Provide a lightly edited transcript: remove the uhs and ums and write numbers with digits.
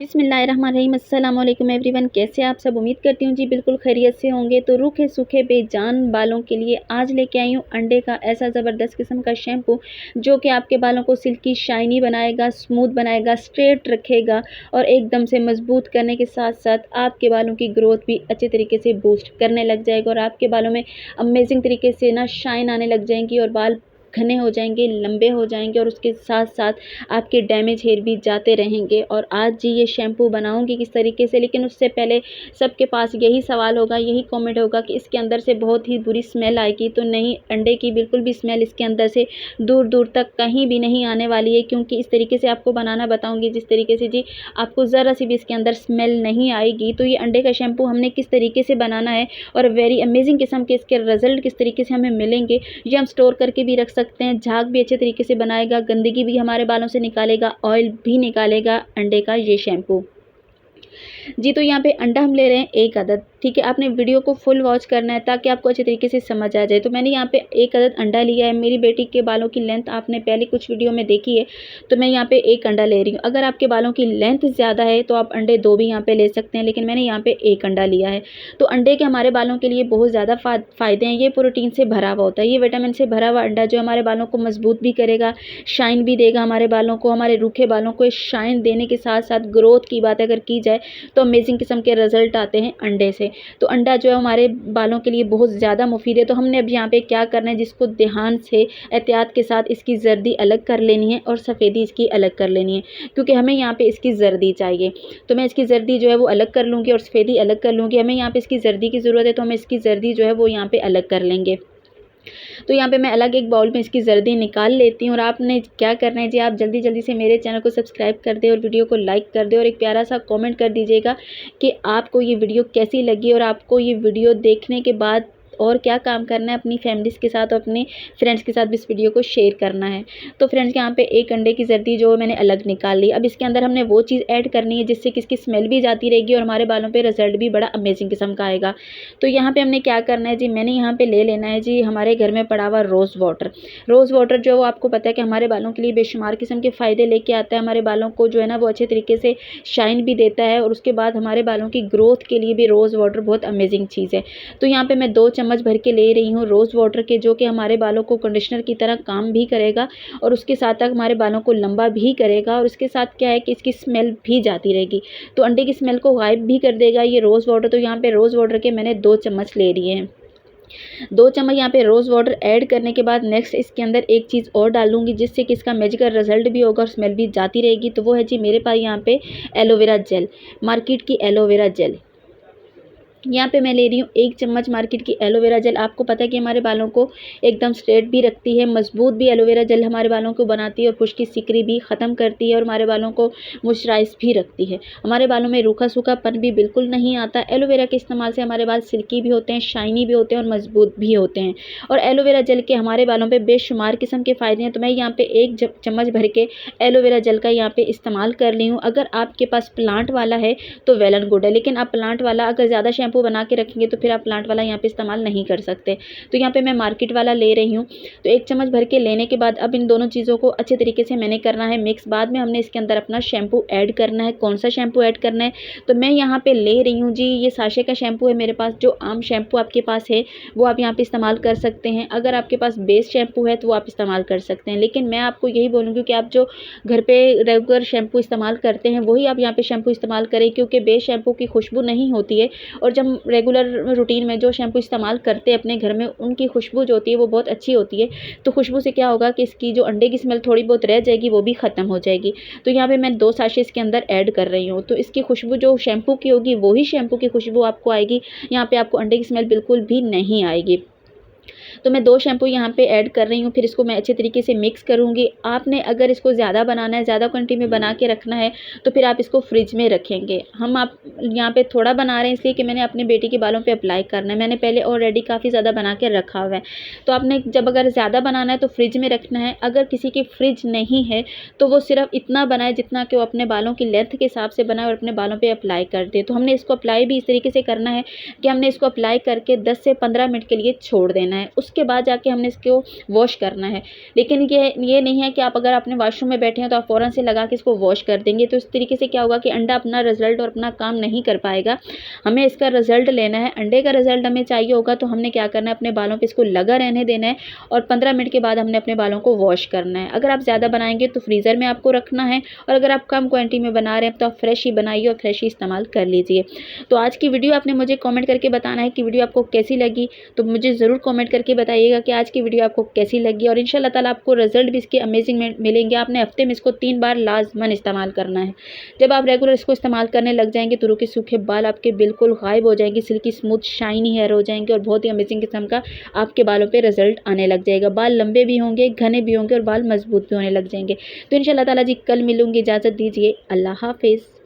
बिस्मिल्लाहिर्रहमानिर्रहीम अस्सलाम वालेकुम एवरीवन। कैसे आप सब? उम्मीद करती हूँ जी बिल्कुल खैरियत से होंगे। तो रूखे सूखे बेजान बालों के लिए आज लेके आई हूँ अंडे का ऐसा ज़बरदस्त किस्म का शैम्पू जो कि आपके बालों को सिल्की शाइनी बनाएगा, स्मूथ बनाएगा, स्ट्रेट रखेगा और एकदम से मजबूत करने के साथ साथ आपके बालों की ग्रोथ भी अच्छे तरीके से बूस्ट करने लग जाएगा और आपके बालों में अमेजिंग तरीके से ना शाइन आने लग जाएंगी और बाल घने हो जाएंगे, लंबे हो जाएंगे और उसके साथ साथ आपके डैमेज हेयर भी जाते रहेंगे। और आज जी ये शैम्पू बनाऊंगी किस तरीके से, लेकिन उससे पहले सबके पास यही सवाल होगा, यही कमेंट होगा कि इसके अंदर से बहुत ही बुरी स्मेल आएगी। तो नहीं, अंडे की बिल्कुल भी स्मेल इसके अंदर से दूर दूर तक कहीं भी नहीं आने वाली है, क्योंकि इस तरीके से आपको बनाना बताऊंगी जिस तरीके से जी आपको ज़रा सी भी इसके अंदर स्मेल नहीं आएगी। तो ये अंडे का शैम्पू हमने किस तरीके से बनाना है और वेरी अमेजिंग किस्म के इसके रिजल्ट किस तरीके से हमें मिलेंगे, ये हम स्टोर करके भी रख सकते हैं। झाग भी अच्छे तरीके से बनाएगा, गंदगी भी हमारे बालों से निकालेगा, ऑयल भी निकालेगा अंडे का ये शैम्पू जी। तो यहाँ पे अंडा हम ले रहे हैं 1 अदद, ठीक है। आपने वीडियो को फुल वॉच करना है ताकि आपको अच्छे तरीके से समझ आ जाए। तो मैंने यहाँ पे 1 अदद अंडा लिया है। मेरी बेटी के बालों की लेंथ आपने पहले कुछ वीडियो में देखी है, तो मैं यहाँ पे 1 अंडा ले रही हूँ। अगर आपके बालों की लेंथ ज़्यादा है तो आप अंडे 2 भी यहाँ पे ले सकते हैं, लेकिन मैंने यहाँ पे 1 अंडा लिया है। तो अंडे के हमारे बालों के लिए बहुत ज़्यादा फ़ायदे हैं। ये प्रोटीन से भरा हुआ होता है, ये विटामिन से भरा हुआ अंडा जो हमारे बालों को मजबूत भी करेगा, शाइन भी देगा हमारे बालों को। हमारे रूखे बालों को शाइन देने के साथ साथ ग्रोथ की बात अगर की जाए तो अमेजिंग किस्म के रिजल्ट आते हैं अंडे से। तो अंडा जो है हमारे बालों के लिए बहुत ज़्यादा मुफीद है। तो हमने अब यहाँ पे क्या करना है, जिसको ध्यान से एहतियात के साथ इसकी जर्दी अलग कर लेनी है और सफ़ेदी इसकी अलग कर लेनी है, क्योंकि हमें यहाँ पे इसकी जर्दी चाहिए। तो मैं इसकी जर्दी जो है वो अलग कर लूँगी और सफ़ेदी अलग कर लूँगी। हमें यहाँ पे इसकी जर्दी की ज़रूरत है, तो हमें इसकी जर्दी जो है वो यहाँ पे अलग कर लेंगे। तो यहाँ पे मैं अलग एक बाउल में इसकी जर्दी निकाल लेती हूँ। और आपने क्या करना है जी, आप जल्दी जल्दी से मेरे चैनल को सब्सक्राइब कर दें और वीडियो को लाइक कर दें और एक प्यारा सा कमेंट कर दीजिएगा कि आपको ये वीडियो कैसी लगी और आपको ये वीडियो देखने के बाद और क्या काम करना है, अपनी फैमिलीज़ के साथ और अपने फ्रेंड्स के साथ भी इस वीडियो को शेयर करना है। तो फ्रेंड्स यहाँ पे 1 अंडे की जर्दी जो मैंने अलग निकाल ली। अब इसके अंदर हमने वो चीज़ ऐड करनी है जिससे कि इसकी स्मेल भी जाती रहेगी और हमारे बालों पे रिजल्ट भी बड़ा अमेजिंग किस्म का आएगा। तो यहाँ पे हमने क्या करना है जी, मैंने यहाँ पे ले लेना है जी हमारे घर में पड़ा हुआ रोज़ वाटर। रोज़ वाटर जो वो आपको पता है कि हमारे बालों के लिए बेशुमार किस्म के फ़ायदे लेके आता है। हमारे बालों को जो है ना वो अच्छे तरीके से शाइन भी देता है और उसके बाद हमारे बालों की ग्रोथ के लिए भी रोज़ वाटर बहुत अमेजिंग चीज़ है। तो यहाँ पे मैं 2 चम्मच भर के ले रही हूँ रोज़ वाटर के, जो कि हमारे बालों को कंडीशनर की तरह काम भी करेगा और उसके साथ साथ हमारे बालों को लंबा भी करेगा और उसके साथ क्या है कि इसकी स्मेल भी जाती रहेगी, तो अंडे की स्मेल को गायब भी कर देगा ये रोज़ वाटर। तो यहाँ पे रोज़ वाटर के मैंने 2 चम्मच ले लिए हैं। 2 चम्मच यहाँ पे रोज़ वाटर ऐड करने के बाद नेक्स्ट इसके अंदर एक चीज़ और डालूंगी जिससे कि इसका मैजिकल रिजल्ट भी होगा और स्मेल भी जाती रहेगी। तो वो है जी मेरे पास यहाँ पे एलोवेरा जेल, मार्केट की एलोवेरा जेल। यहाँ पे मैं ले रही हूँ 1 चम्मच मार्केट की एलोवेरा जेल। आपको पता है कि हमारे बालों को एकदम स्ट्रेट भी रखती है, मजबूत भी एलोवेरा जेल हमारे बालों को बनाती है और खुश्की सिकरी भी ख़त्म करती है और हमारे बालों को मॉइस्चराइज भी रखती है। हमारे बालों में रूखा सूखापन भी बिल्कुल नहीं आता। एलोवेरा के इस्तेमाल से हमारे बाल सिल्की भी होते हैं, शाइनी भी होते हैं और मजबूत भी होते हैं। और एलोवेरा जेल के हमारे बालों पर बेशुमार किस्म के फ़ायदे हैं। तो मैं यहाँ पर 1 चम्मच भर के एलोवेरा जेल का यहाँ पर इस्तेमाल कर ली हूँ। अगर आपके पास प्लांट वाला है तो वेल एंड गुड है, लेकिन आप प्लांट वाला अगर ज़्यादा शैम्पू बना के रखेंगे तो फिर आप प्लांट वाला यहाँ पे इस्तेमाल नहीं कर सकते। तो यहाँ पे मैं मार्केट वाला ले रही हूँ। तो 1 चम्मच भर के लेने के बाद अब इन दोनों चीज़ों को अच्छे तरीके से मैंने करना है मिक्स। बाद में हमने इसके अंदर अपना शैम्पू ऐड करना है। कौन सा शैम्पू ऐड करना है, तो मैं यहाँ पे ले रही हूँ जी ये साशे का शैम्पू है मेरे पास। जो आम शैम्पू आपके पास है वो आप यहाँ पे इस्तेमाल कर सकते हैं। अगर आपके पास बेस शैम्पू है तो वो आप इस्तेमाल कर सकते हैं, लेकिन मैं आपको यही बोलूँगी कि आप जो घर पे रेगुलर शैम्पू इस्तेमाल करते हैं वही आप यहाँ पे शैम्पू इस्तेमाल करें, क्योंकि बेस शैम्पू की खुशबू नहीं होती है और जब रेगुलर रूटीन में जो शैम्पू इस्तेमाल करते हैं अपने घर में उनकी खुशबू जो होती है वो बहुत अच्छी होती है। तो खुशबू से क्या होगा कि इसकी जो अंडे की स्मेल थोड़ी बहुत रह जाएगी वो भी ख़त्म हो जाएगी। तो यहाँ पे मैं 2 साशे इसके अंदर ऐड कर रही हूँ। तो इसकी खुशबू जो शैम्पू की होगी वही शैम्पू की खुशबू आपको आएगी, यहाँ पे आपको अंडे की स्मेल बिल्कुल भी नहीं आएगी। तो मैं 2 शैम्पू यहाँ पे ऐड कर रही हूँ। फिर इसको मैं अच्छे तरीके से मिक्स करूँगी। आपने अगर इसको ज़्यादा बनाना है, ज़्यादा क्वांटिटी में बना के रखना है तो फिर आप इसको फ्रिज में रखेंगे। हम आप यहाँ पे थोड़ा बना रहे हैं इसलिए कि मैंने अपने बेटी के बालों पे अप्लाई करना है। मैंने पहले ऑलरेडी काफ़ी ज़्यादा बना के रखा हुआ है। तो आपने जब अगर ज़्यादा बनाना है तो फ्रिज में रखना है। अगर किसी की फ्रिज नहीं है तो वो सिर्फ इतना बनाए जितना कि वो अपने बालों की लेंथ के हिसाब से बनाए और अपने बालों पर अप्लाई कर दे। तो हमने इसको अप्लाई भी इस तरीके से करना है कि हमने इसको अप्लाई करके 10 से 15 मिनट के लिए छोड़ देना है। उसके बाद जाके हमने इसको वॉश करना है। लेकिन ये नहीं है कि आप अगर अपने वॉशरूम में बैठे हैं तो आप फ़ौरन से लगा के इसको वॉश कर देंगे, तो इस तरीके से क्या होगा कि अंडा अपना रिज़ल्ट और अपना काम नहीं कर पाएगा। हमें इसका रिज़ल्ट लेना है, अंडे का रिज़ल्ट हमें चाहिए होगा तो हमने क्या करना है, अपने बालों पे इसको लगा रहने देना है और 15 मिनट के बाद हमने अपने बालों को वॉश करना है। अगर आप ज़्यादा बनाएँगे तो फ्रीज़र में आपको रखना है, और अगर आप कम क्वांटिटी में बना रहे हैं तो आप फ्रेश ही बनाइए और फ्रेश ही इस्तेमाल कर लीजिए। तो आज की वीडियो आपने मुझे कमेंट करके बताना है कि वीडियो आपको कैसी लगी, तो मुझे ज़रूर कमेंट करके बताइएगा कि आज की वीडियो आपको कैसी लगी, और इंशाल्लाह ताला आपको रिजल्ट भी इसके अमेजिंग मिलेंगे। आपने हफ्ते में इसको 3 बार लाज़मन इस्तेमाल करना है। जब आप रेगुलर इसको इस्तेमाल करने लग जाएंगे तो रूखे सूखे बाल आपके बिल्कुल गायब हो जाएंगे, सिल्की स्मूथ शाइनी हेयर हो जाएंगे और बहुत ही अमेजिंग किस्म का आपके बालों पे रिजल्ट आने लग जाएगा। बाल लंबे भी होंगे, घने भी होंगे और बाल मजबूत भी होने लग जाएंगे। तो इंशाल्लाह ताला जी कल मिलूंगी, इजाज़त दीजिए, अल्लाह हाफिज़।